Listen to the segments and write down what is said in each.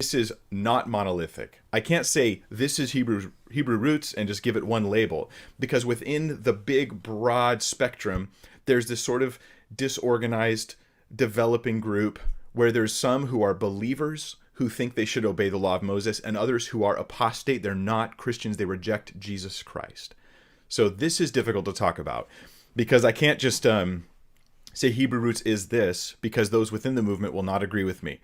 this is not monolithic. I can't say this is Hebrew roots and just give it one label, because within the big broad spectrum, there's this sort of disorganized developing group where there's some who are believers who think they should obey the law of Moses, and others who are apostate. They're not Christians. They reject Jesus Christ. So this is difficult to talk about, because I can't just say Hebrew roots is this, because those within the movement will not agree with me.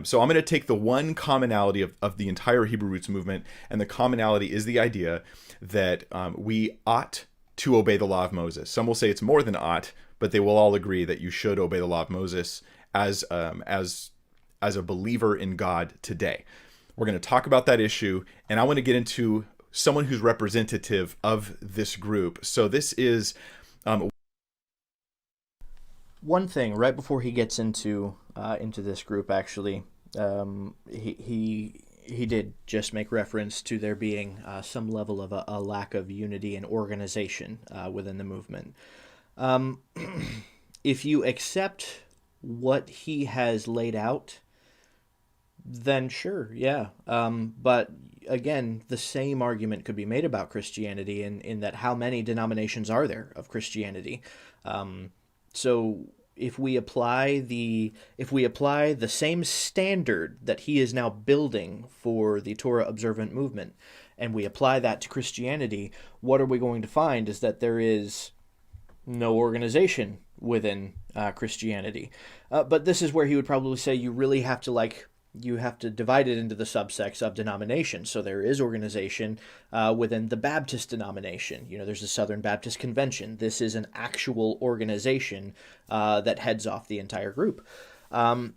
So I'm going to take the one commonality of the entire Hebrew roots movement, and the commonality is the idea that we ought to obey the law of Moses. Some will say it's more than ought, but they will all agree that you should obey the law of Moses as a believer in God today. We're going to talk about that issue, and I want to get into someone who's representative of this group. So this is one thing right before he gets into this group. Actually, he did just make reference to there being some level of a lack of unity and organization within the movement. If you accept what he has laid out, then sure, yeah. But again, the same argument could be made about Christianity in that how many denominations are there of Christianity? So if we apply the same standard that he is now building for the Torah Observant movement, and we apply that to Christianity, what are we going to find is that there is no organization within Christianity. But this is where he would probably say you really have to divide it into the subsects of denominations. So there is organization within the Baptist denomination. There's the Southern Baptist Convention. This is an actual organization that heads off the entire group. And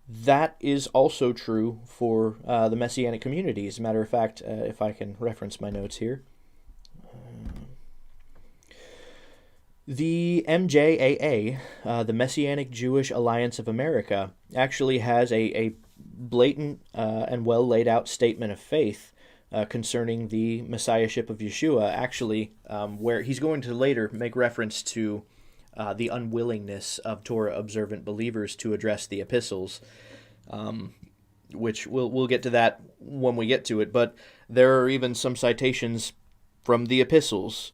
that is also true for the Messianic community. As a matter of fact, if I can reference my notes here. The MJAA, the Messianic Jewish Alliance of America, actually has a blatant and well laid out statement of faith concerning the messiahship of Yeshua, actually, where he's going to later make reference to the unwillingness of Torah observant believers to address the epistles, which we'll get to that when we get to it. But there are even some citations from the epistles